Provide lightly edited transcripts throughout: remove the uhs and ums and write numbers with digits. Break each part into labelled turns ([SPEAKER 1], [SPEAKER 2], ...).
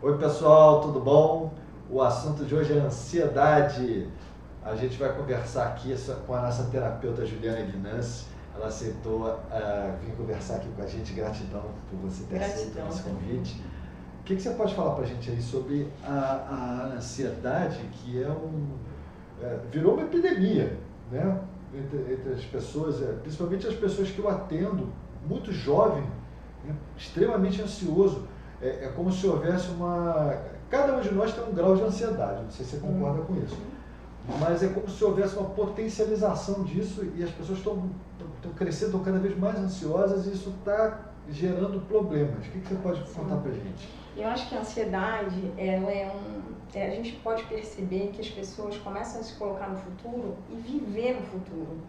[SPEAKER 1] Oi pessoal, tudo bom? O assunto de hoje é ansiedade. A gente vai conversar aqui com a nossa terapeuta Juliana Guinanci. Ela aceitou vir conversar aqui com a gente. Gratidão por você ter aceito o nosso convite. O que você pode falar para a gente aí sobre a ansiedade, que virou uma epidemia, né? Entre as pessoas, principalmente as pessoas que eu atendo, muito jovem, né? Extremamente ansioso. É como se houvesse cada um de nós tem um grau de ansiedade, não sei se você concorda com isso, mas é como se houvesse uma potencialização disso e as pessoas estão crescendo, estão cada vez mais ansiosas e isso está gerando problemas. O que você pode contar pra gente?
[SPEAKER 2] Eu acho que a ansiedade, a gente pode perceber que as pessoas começam a se colocar no futuro e viver no futuro.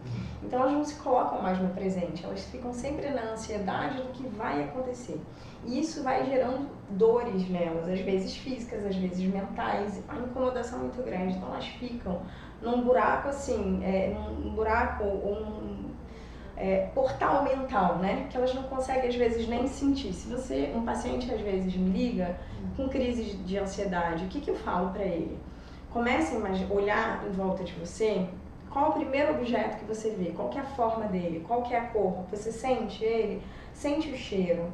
[SPEAKER 2] Então elas não se colocam mais no presente, elas ficam sempre na ansiedade do que vai acontecer. E isso vai gerando dores nelas, às vezes físicas, às vezes mentais, a incomodação muito grande. Então elas ficam num buraco assim, num buraco ou num portal mental, né? Que elas não conseguem às vezes nem sentir. Se um paciente às vezes me liga com crise de ansiedade, o que eu falo para ele? Comece a olhar em volta de você. Qual o primeiro objeto que você vê? Qual que é a forma dele? Qual que é a cor? Você sente ele? Sente o cheiro?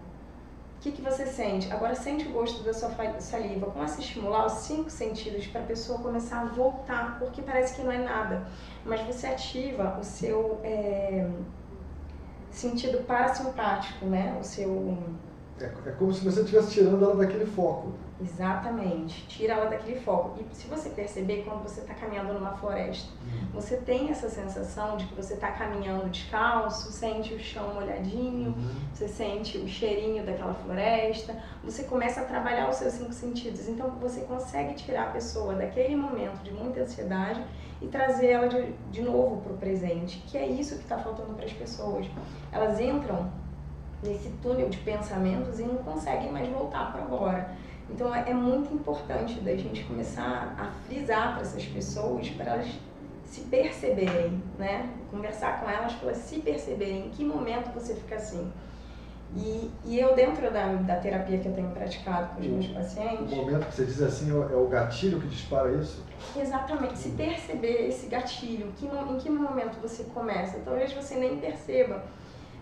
[SPEAKER 2] O que você sente? Agora sente o gosto da sua saliva. Começa a estimular os 5 sentidos para a pessoa começar a voltar, porque parece que não é nada. Mas você ativa o seu sentido parasimpático, né? O seu...
[SPEAKER 1] É como se você estivesse tirando ela daquele foco.
[SPEAKER 2] Exatamente, tira ela daquele foco. E se você perceber, quando você está caminhando numa floresta, você tem essa sensação de que você está caminhando descalço, sente o chão molhadinho, você sente o cheirinho daquela floresta, você começa a trabalhar os seus 5 sentidos. Então você consegue tirar a pessoa daquele momento de muita ansiedade e trazer ela de novo para o presente, que é isso que está faltando para as pessoas. Elas entram nesse túnel de pensamentos e não conseguem mais voltar para agora. Então é muito importante da gente começar a frisar para essas pessoas, para elas se perceberem, né? Conversar com elas para elas se perceberem em que momento você fica assim. E eu dentro da terapia que eu tenho praticado com os meus pacientes...
[SPEAKER 1] O momento que você diz assim é o gatilho que dispara isso?
[SPEAKER 2] Exatamente, se perceber esse gatilho, em que momento você começa. Talvez você nem perceba,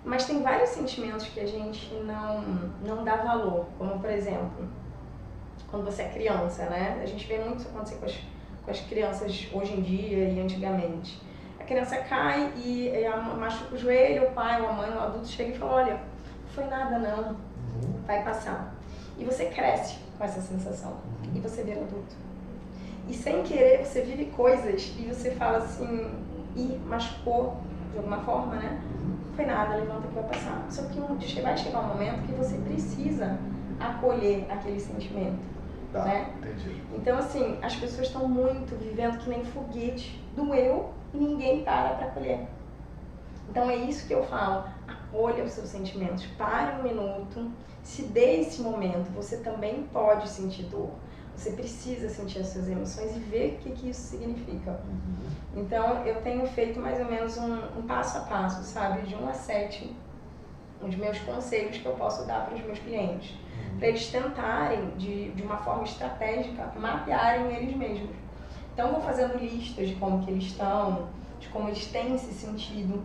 [SPEAKER 2] mas tem vários sentimentos que a gente não dá valor, como por exemplo, quando você é criança, né? A gente vê muito isso acontecer com as crianças hoje em dia e antigamente. A criança cai e machuca o joelho, o pai, ou a mãe, o adulto chega e fala, olha, não foi nada não, vai passar. E você cresce com essa sensação e você vira adulto. E sem querer você vive coisas e você fala assim, machucou de alguma forma, né? Não foi nada, levanta que vai passar. Só que vai chegar um momento que você precisa acolher aquele sentimento.
[SPEAKER 1] Tá,
[SPEAKER 2] né?
[SPEAKER 1] Entendi.
[SPEAKER 2] Então assim, as pessoas estão muito vivendo que nem foguete, doeu e ninguém para acolher. Então é isso que eu falo, acolha os seus sentimentos, pare um minuto, se dê esse momento, você também pode sentir dor. Você precisa sentir as suas emoções e ver o que isso significa. Então, eu tenho feito mais ou menos um passo a passo, sabe? De 1 a 7, os meus conselhos que eu posso dar para os meus clientes. Para eles tentarem, de uma forma estratégica, mapearem eles mesmos. Então, eu vou fazendo listas de como que eles estão, de como eles têm se sentido.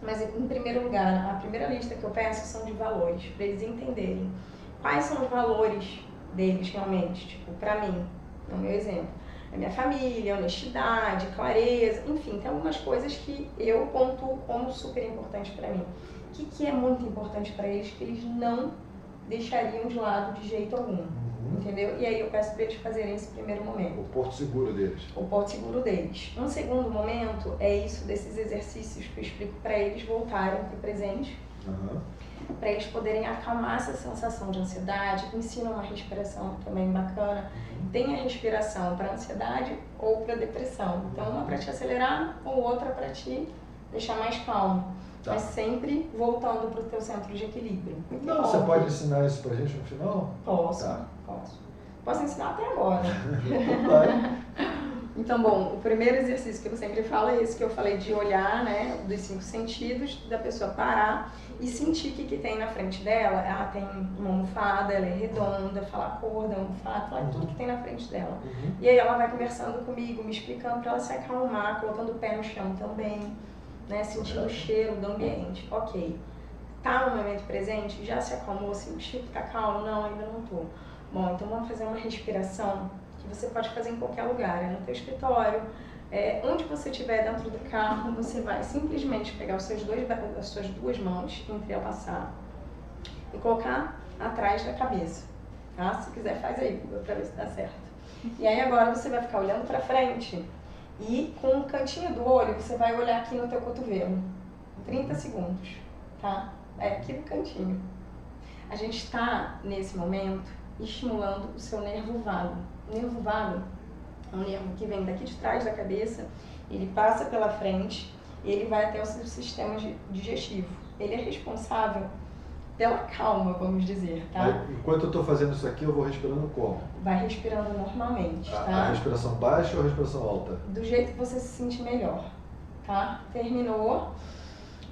[SPEAKER 2] Mas, em primeiro lugar, a primeira lista que eu peço são de valores, para eles entenderem quais são os valores deles realmente, tipo, pra mim, no meu exemplo, a minha família, honestidade, clareza, enfim, tem algumas coisas que eu pontuo como super importantes pra mim. O que é muito importante pra eles que eles não deixariam de lado de jeito algum, entendeu? E aí eu peço pra eles fazerem esse primeiro momento.
[SPEAKER 1] O porto seguro deles.
[SPEAKER 2] O porto seguro deles. Um segundo momento é isso desses exercícios que eu explico pra eles voltarem pro presente. Para eles poderem acalmar essa sensação de ansiedade, ensina uma respiração também bacana. Tem a respiração para ansiedade ou para depressão. Então, uma para te acelerar ou outra para te deixar mais calmo. Tá. Mas sempre voltando para o teu centro de equilíbrio.
[SPEAKER 1] Não, você pode ensinar isso pra gente no final?
[SPEAKER 2] Posso, posso. Posso ensinar até agora. Então, bom, o primeiro exercício que eu sempre falo é esse que eu falei de olhar, né, dos 5 sentidos, da pessoa parar e sentir o que tem na frente dela. Ela tem uma almofada, ela é redonda, falar a cor da almofada, falar tudo que tem na frente dela. E aí ela vai conversando comigo, me explicando para ela se acalmar, colocando o pé no chão também, né, sentindo o cheiro do ambiente. Ok. Tá no momento presente? Já se acalmou? Sentiu que tá calmo? Não, ainda não tô. Bom, então vamos fazer uma respiração que você pode fazer em qualquer lugar, no teu escritório, onde você estiver dentro do carro, você vai simplesmente pegar as suas duas mãos, entrelaçar e colocar atrás da cabeça, tá? Se quiser faz aí, para ver se dá certo. E aí agora você vai ficar olhando para frente e com o cantinho do olho você vai olhar aqui no teu cotovelo, 30 segundos, tá? Aqui no cantinho. A gente está, nesse momento, estimulando o seu nervo vago. O nervo vago é um nervo que vem daqui de trás da cabeça, ele passa pela frente e ele vai até o seu sistema digestivo. Ele é responsável pela calma, vamos dizer, tá?
[SPEAKER 1] Enquanto eu estou fazendo isso aqui, eu vou respirando como?
[SPEAKER 2] Vai respirando normalmente, tá?
[SPEAKER 1] A respiração baixa ou a respiração alta?
[SPEAKER 2] Do jeito que você se sentir melhor, tá? Terminou,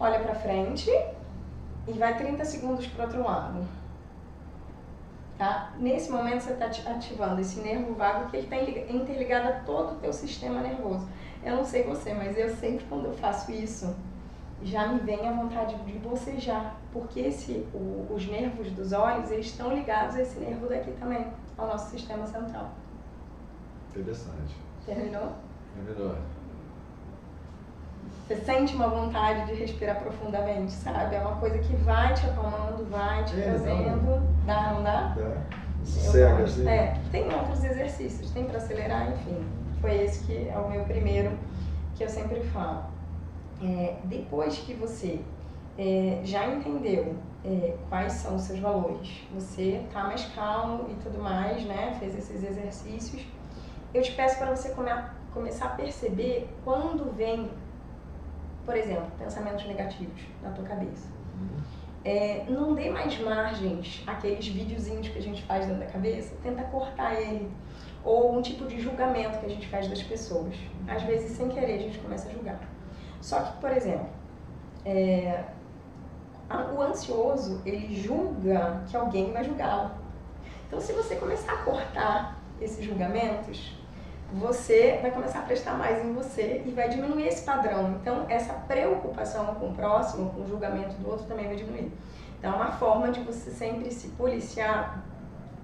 [SPEAKER 2] olha pra frente e vai 30 segundos pro outro lado. Tá? Nesse momento você está ativando esse nervo vago que ele está interligado a todo o teu sistema nervoso. Eu não sei você, mas eu sempre quando eu faço isso, já me vem a vontade de bocejar, porque os nervos dos olhos, eles estão ligados a esse nervo daqui também, ao nosso sistema central.
[SPEAKER 1] Interessante.
[SPEAKER 2] Terminou?
[SPEAKER 1] Terminou.
[SPEAKER 2] Você sente uma vontade de respirar profundamente, sabe? É uma coisa que vai te acalmando, vai te trazendo. Dá, não dá?
[SPEAKER 1] Dá. Cega, assim.
[SPEAKER 2] Tem outros exercícios, tem para acelerar, enfim. Foi esse que é o meu primeiro, que eu sempre falo. Depois que você já entendeu quais são os seus valores, você tá mais calmo e tudo mais, né? Fez esses exercícios. Eu te peço para você começar a perceber quando vem, por exemplo, pensamentos negativos na tua cabeça. Não dê mais margens àqueles videozinhos que a gente faz dentro da cabeça, tenta cortar ele. Ou um tipo de julgamento que a gente faz das pessoas. Às vezes, sem querer, a gente começa a julgar. Só que, por exemplo, o ansioso, ele julga que alguém vai julgá-lo. Então, se você começar a cortar esses julgamentos, você vai começar a prestar mais em você e vai diminuir esse padrão. Então, essa preocupação com o próximo, com o julgamento do outro, também vai diminuir. Então, uma forma de você sempre se policiar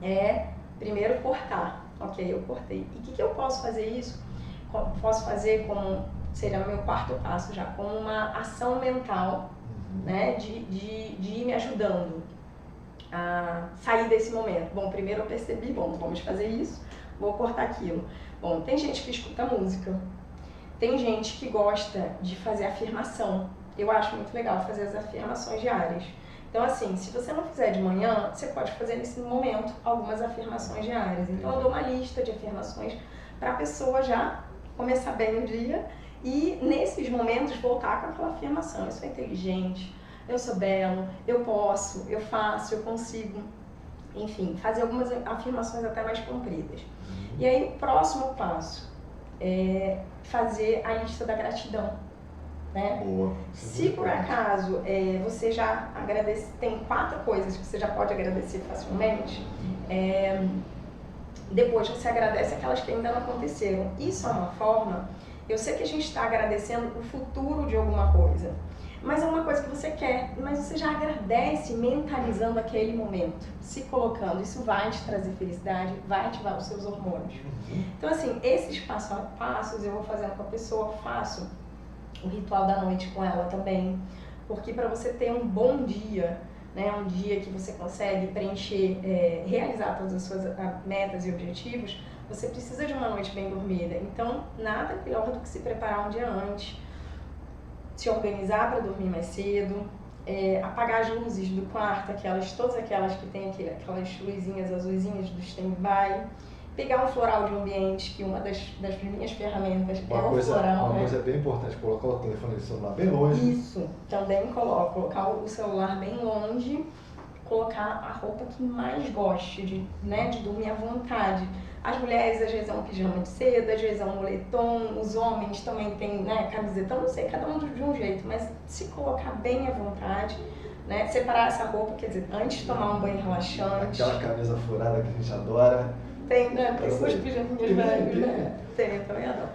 [SPEAKER 2] é, primeiro, cortar. Ok, eu cortei. E o que eu posso fazer isso? Posso fazer como, seria o meu quarto passo já, como uma ação mental, né, de ir me ajudando a sair desse momento. Bom, primeiro eu percebi, bom, vamos fazer isso, vou cortar aquilo. Bom, tem gente que escuta música, tem gente que gosta de fazer afirmação. Eu acho muito legal fazer as afirmações diárias. Então, assim, se você não fizer de manhã, você pode fazer nesse momento algumas afirmações diárias. Então, eu dou uma lista de afirmações para a pessoa já começar bem o dia e, nesses momentos, voltar com aquela afirmação. Eu sou inteligente, eu sou belo, eu posso, eu faço, eu consigo. Enfim, fazer algumas afirmações até mais compridas. E aí, o próximo passo é fazer a lista da gratidão. Né?
[SPEAKER 1] Boa.
[SPEAKER 2] Se por acaso você já agradece, tem 4 coisas que você já pode agradecer facilmente, depois você agradece aquelas que ainda não aconteceram. Isso é uma forma, eu sei que a gente está agradecendo o futuro de alguma coisa, mas é uma coisa que você quer, mas você já agradece mentalizando aquele momento, se colocando. Isso vai te trazer felicidade, vai ativar os seus hormônios. Então, assim, esses passo a passos eu vou fazendo com a pessoa, faço o ritual da noite com ela também, porque para você ter um bom dia, né, um dia que você consegue preencher, realizar todas as suas metas e objetivos, você precisa de uma noite bem dormida. Então, nada melhor do que se preparar um dia antes, se organizar para dormir mais cedo, apagar as luzes do quarto, todas aquelas que tem aquelas luzinhas azuisinhas do stand-by, pegar um floral de ambiente, que uma das minhas ferramentas é o floral.
[SPEAKER 1] Uma coisa bem importante, colocar o telefone do celular bem longe.
[SPEAKER 2] Isso, também colocar o celular bem longe, colocar a roupa que mais goste, de dormir à vontade. As mulheres às vezes é um pijama de seda, às vezes é um moletom, os homens também tem, né, camisetão, não sei, cada um de um jeito, mas se colocar bem à vontade, né, separar essa roupa, quer dizer, antes de tomar um banho relaxante.
[SPEAKER 1] Aquela camisa furada que a gente adora.
[SPEAKER 2] Tem, né, tem suas pijaminhas velhas, né? Tem, eu também adoro.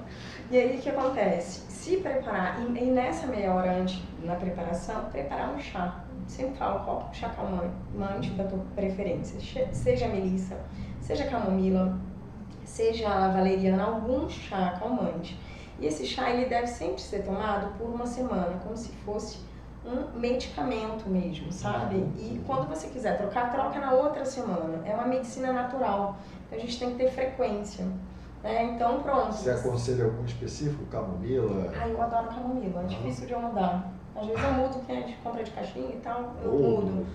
[SPEAKER 2] E aí o que acontece? Se preparar, e nessa meia hora antes, na preparação, preparar um chá. Sempre falo qual chá calmante da tua preferência, seja melissa, seja camomila, seja valeriana, algum chá calmante. E esse chá ele deve sempre ser tomado por uma semana, como se fosse um medicamento mesmo, sabe? E quando você quiser trocar, troca na outra semana. É uma medicina natural, então a gente tem que ter frequência. Então pronto.
[SPEAKER 1] Você aconselha algum específico? Camomila?
[SPEAKER 2] Eu adoro camomila, é difícil de eu mudar. Às vezes eu mudo o que a gente compra de caixinha e tal, eu mudo.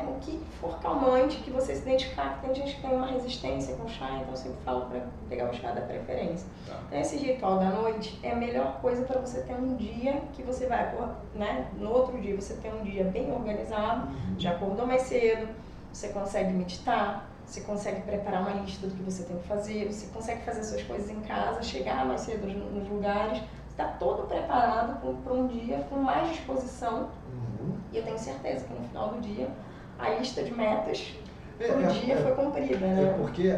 [SPEAKER 2] O que for calmante, que você se identificar, que tem gente que tem uma resistência com chá, então eu sempre falo para pegar o chá da preferência. Então esse ritual da noite é a melhor coisa para você ter um dia que você vai, né? No outro dia você tem um dia bem organizado, já acordou mais cedo, você consegue meditar, você consegue preparar uma lista do que você tem que fazer, você consegue fazer suas coisas em casa, chegar mais cedo nos lugares, está todo preparado para um dia com mais disposição. E eu tenho certeza que no final do dia a lista de metas do dia foi cumprida, né?
[SPEAKER 1] É porque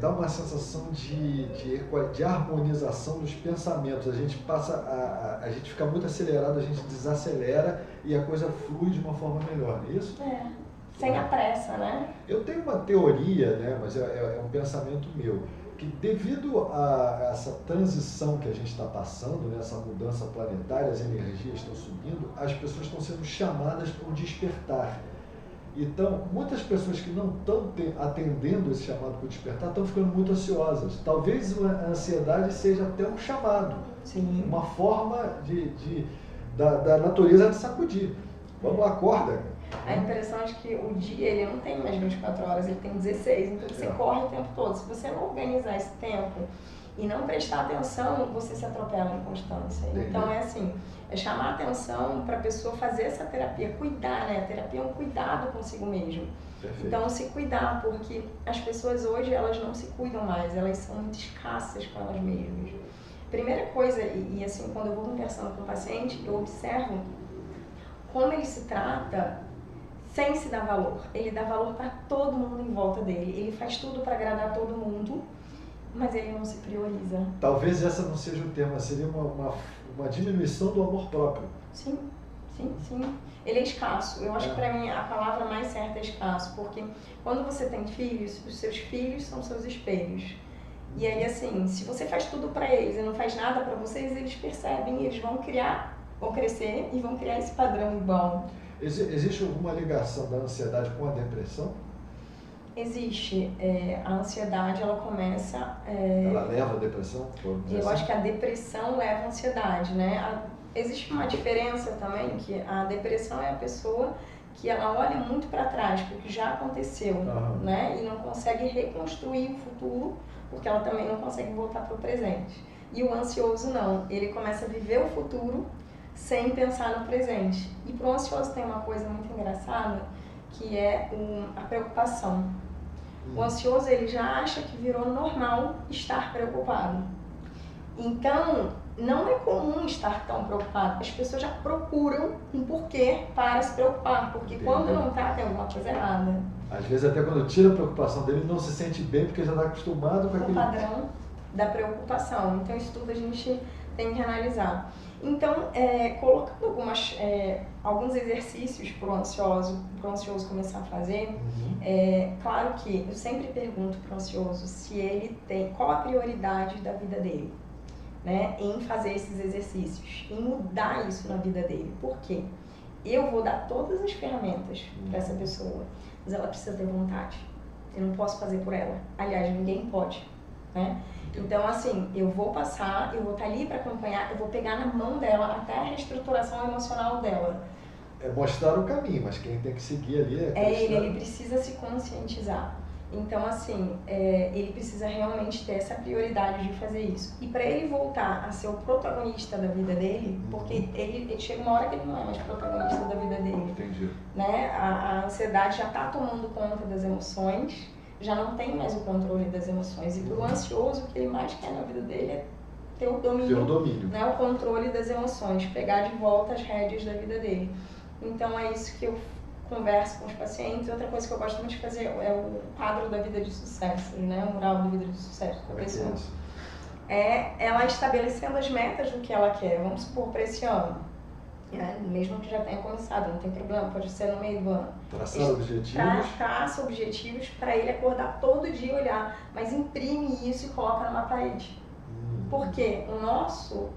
[SPEAKER 1] dá uma sensação de harmonização dos pensamentos. A gente a gente fica muito acelerado, a gente desacelera e a coisa flui de uma forma melhor, não é isso?
[SPEAKER 2] Sem a pressa, né?
[SPEAKER 1] Eu tenho uma teoria, né, mas é um pensamento meu, que devido a essa transição que a gente está passando, né, essa mudança planetária, as energias estão subindo, as pessoas estão sendo chamadas para um despertar. Então, muitas pessoas que não estão atendendo esse chamado para o despertar estão ficando muito ansiosas. Talvez a ansiedade seja até um chamado, uma forma da natureza de sacudir. Vamos lá, acorda.
[SPEAKER 2] A impressão é que o dia ele não tem mais 24 horas, ele tem 16, então você corre o tempo todo. Se você não organizar esse tempo e não prestar atenção, você se atropela em constância. Então é chamar atenção para a pessoa fazer essa terapia, cuidar, né? A terapia é um cuidado consigo mesmo.
[SPEAKER 1] Perfeito.
[SPEAKER 2] Então se cuidar, porque as pessoas hoje elas não se cuidam mais, elas são muito escassas com elas mesmas. Primeira coisa, e assim, quando eu vou conversando com o paciente, eu observo como ele se trata sem se dar valor. Ele dá valor para todo mundo em volta dele. Ele faz tudo para agradar todo mundo, mas ele não se prioriza.
[SPEAKER 1] Talvez essa não seja o tema, seria uma diminuição do amor próprio.
[SPEAKER 2] Sim. Ele é escasso. Eu acho que para mim a palavra mais certa é escasso, porque quando você tem filhos, os seus filhos são seus espelhos. E aí assim, se você faz tudo para eles e não faz nada para vocês, eles percebem e eles vão crescer e vão criar esse padrão igual.
[SPEAKER 1] Existe alguma ligação da ansiedade com a depressão?
[SPEAKER 2] Existe. A ansiedade, ela começa...
[SPEAKER 1] Ela leva a depressão?
[SPEAKER 2] Eu acho que a depressão leva a ansiedade, né? Existe uma diferença também, que a depressão é a pessoa que ela olha muito para trás, porque já aconteceu, né? E não consegue reconstruir o futuro, porque ela também não consegue voltar para o presente. E o ansioso não, ele começa a viver o futuro sem pensar no presente. E para o ansioso tem uma coisa muito engraçada, que é a preocupação. O ansioso, ele já acha que virou normal estar preocupado. Então, não é comum estar tão preocupado. As pessoas já procuram um porquê para se preocupar, porque quando não está, tem alguma coisa errada.
[SPEAKER 1] Às vezes até quando tira a preocupação dele, não se sente bem, porque já está acostumado com aquele...
[SPEAKER 2] O padrão da preocupação. Então, isso tudo a gente tem que analisar. Então, colocando alguns exercícios para o ansioso começar a fazer, claro que eu sempre pergunto para o ansioso se ele tem, qual a prioridade da vida dele, né, em fazer esses exercícios, em mudar isso na vida dele. Por quê? Eu vou dar todas as ferramentas para essa pessoa, mas ela precisa ter vontade. Eu não posso fazer por ela. Aliás, ninguém pode, né? Então, assim, eu vou passar, eu vou estar ali para acompanhar, eu vou pegar na mão dela até a reestruturação emocional dela.
[SPEAKER 1] É mostrar o caminho, mas quem tem que seguir ali
[SPEAKER 2] ele precisa se conscientizar. Então, assim, ele precisa realmente ter essa prioridade de fazer isso. E para ele voltar a ser o protagonista da vida dele, porque ele chega uma hora que ele não é mais protagonista da vida dele.
[SPEAKER 1] Entendi.
[SPEAKER 2] Né? A ansiedade já está tomando conta das emoções, já não tem mais o controle das emoções. E para o ansioso, o que ele mais quer na vida dele é ter o domínio. Né? O controle das emoções, pegar de volta as rédeas da vida dele. Então, é isso que eu converso com os pacientes. Outra coisa que eu gosto muito de fazer é o quadro da vida de sucesso, né? O mural da vida de sucesso da pessoa. É ela estabelecendo as metas do que ela quer. Vamos supor, para esse ano, né? Mesmo que já tenha começado, não tem problema, pode ser no meio do ano.
[SPEAKER 1] Traçar objetivos.
[SPEAKER 2] Traça objetivos para ele acordar todo dia e olhar, mas imprime isso e coloca numa parede. Porque o nosso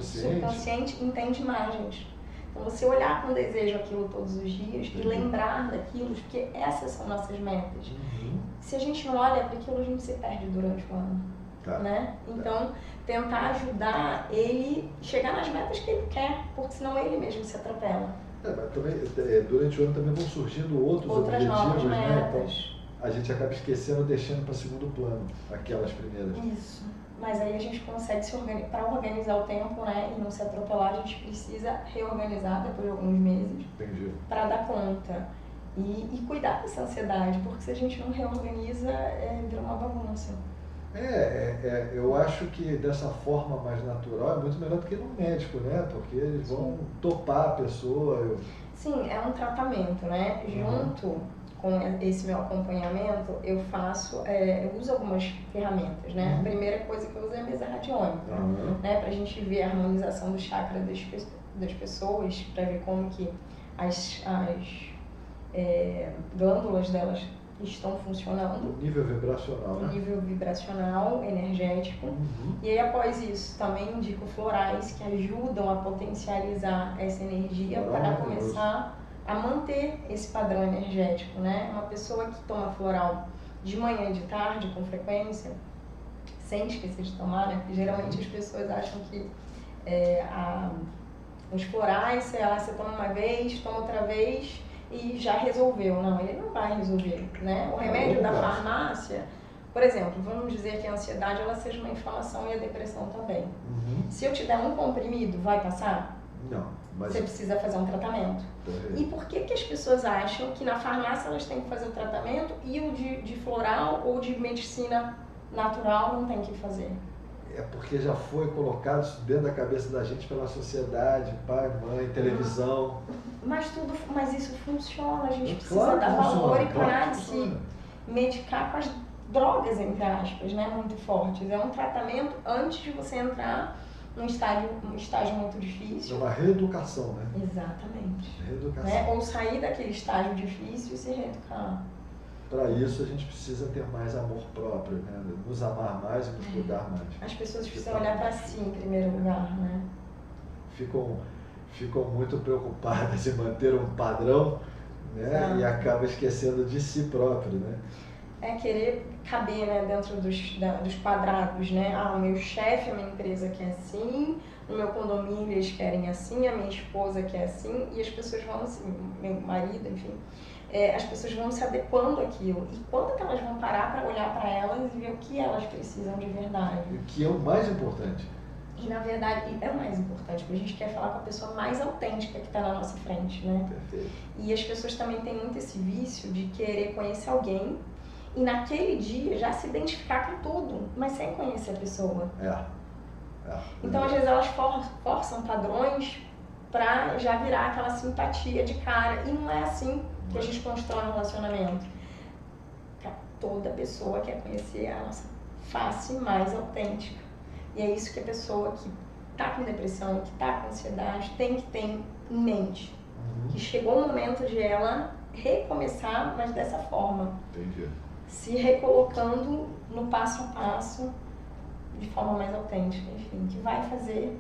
[SPEAKER 2] subconsciente entende imagens. Então, você olhar com desejo aquilo todos os dias e lembrar daquilo, porque essas são nossas metas. Se a gente não olha para aquilo, a gente se perde durante o ano. Né? Então, tentar ajudar ele a chegar nas metas que ele quer, porque senão ele mesmo se atropela.
[SPEAKER 1] Mas também, durante o ano também vão surgindo outros objetivos, né? Então, a gente acaba esquecendo, deixando para segundo plano aquelas primeiras.
[SPEAKER 2] Isso. Mas aí a gente consegue se organizar, para organizar o tempo, né, e não se atropelar, a gente precisa reorganizar depois de alguns meses para dar conta e cuidar dessa ansiedade, porque se a gente não reorganiza, vira uma bagunça.
[SPEAKER 1] Eu acho que dessa forma mais natural é muito melhor do que no médico, né? Porque eles vão topar a pessoa.
[SPEAKER 2] Sim, é um tratamento, né? Junto com esse meu acompanhamento, eu uso algumas ferramentas, né? A primeira coisa que eu uso é a mesa radiônica, né? Pra gente ver a harmonização do chakra das pessoas, pra ver como que as glândulas delas estão funcionando.
[SPEAKER 1] O nível vibracional, né?
[SPEAKER 2] O nível vibracional, energético. E aí, após isso, também indico florais que ajudam a potencializar essa energia para começar a manter esse padrão energético, né? Uma pessoa que toma floral de manhã e de tarde, com frequência, sem esquecer de tomar, né? Porque geralmente as pessoas acham que os florais, você toma uma vez, toma outra vez e já resolveu. Não, ele não vai resolver, né? O remédio da farmácia, por exemplo, vamos dizer que a ansiedade ela seja uma inflamação e a depressão também. Se eu te der um comprimido, vai passar?
[SPEAKER 1] Não.
[SPEAKER 2] Você precisa fazer um tratamento. E por que as pessoas acham que na farmácia elas têm que fazer o tratamento e o de floral ou de medicina natural não tem que fazer?
[SPEAKER 1] É porque já foi colocado isso dentro da cabeça da gente pela sociedade, pai, mãe, televisão.
[SPEAKER 2] Mas isso funciona, a gente precisa dar valor e parar de se medicar com as drogas, entre aspas, né, muito fortes. É um tratamento antes de você entrar num estágio muito difícil.
[SPEAKER 1] É uma reeducação, né?
[SPEAKER 2] Exatamente.
[SPEAKER 1] Reeducação.
[SPEAKER 2] Né? Ou sair daquele estágio difícil e se reeducar.
[SPEAKER 1] Para isso a gente precisa ter mais amor próprio, né? Nos amar mais e nos cuidar mais.
[SPEAKER 2] As pessoas precisam olhar para si em primeiro lugar, né?
[SPEAKER 1] Ficam muito preocupadas em manter um padrão, né? E acabam esquecendo de si próprio, né?
[SPEAKER 2] É querer caber, né, dentro dos quadrados, né? O meu chefe, a minha empresa quer assim, no meu condomínio eles querem assim, a minha esposa quer assim, e as pessoas vão assim, meu marido, enfim, as pessoas vão se adequando àquilo. E quando que elas vão parar para olhar para elas e ver o que elas precisam de verdade?
[SPEAKER 1] O que é o mais importante.
[SPEAKER 2] E na verdade é o mais importante, porque a gente quer falar com a pessoa mais autêntica que está na nossa frente, né?
[SPEAKER 1] Perfeito.
[SPEAKER 2] E as pessoas também têm muito esse vício de querer conhecer alguém e naquele dia já se identificar com tudo, mas sem conhecer a pessoa. Então, às vezes, elas forçam padrões para já virar aquela simpatia de cara. E não é assim que a gente constrói um relacionamento. Toda pessoa quer conhecer a nossa face mais autêntica. E é isso que a pessoa que está com depressão, que está com ansiedade, tem que ter em mente. Que chegou o momento de ela recomeçar, mas dessa forma.
[SPEAKER 1] Entendi.
[SPEAKER 2] Se recolocando no passo a passo, de forma mais autêntica, enfim, que vai fazer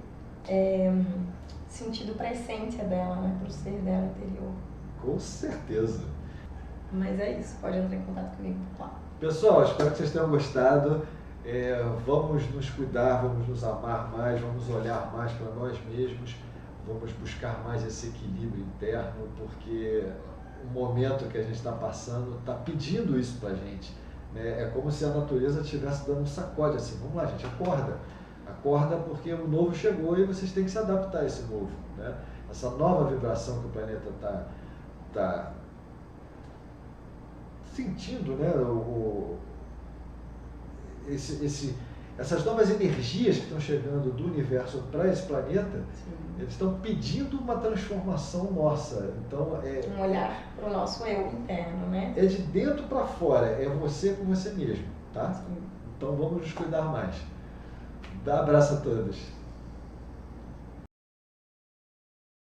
[SPEAKER 2] sentido para a essência dela, né, para o ser dela interior.
[SPEAKER 1] Com certeza.
[SPEAKER 2] Mas é isso, pode entrar em contato comigo por lá.
[SPEAKER 1] Pessoal, espero que vocês tenham gostado. Vamos nos cuidar, vamos nos amar mais, vamos olhar mais para nós mesmos, vamos buscar mais esse equilíbrio interno, porque o momento que a gente está passando está pedindo isso para a gente. Né? É como se a natureza estivesse dando um sacode assim, vamos lá gente, acorda. Acorda porque o novo chegou e vocês têm que se adaptar a esse novo. Né? Essa nova vibração que o planeta está sentindo, né? Essas novas energias que estão chegando do universo para esse planeta, sim, eles estão pedindo uma transformação nossa. Então,
[SPEAKER 2] um olhar para o nosso eu interno, né?
[SPEAKER 1] É de dentro para fora, é você com você mesmo, tá?
[SPEAKER 2] Sim.
[SPEAKER 1] Então vamos nos cuidar mais. Dá abraço a todos.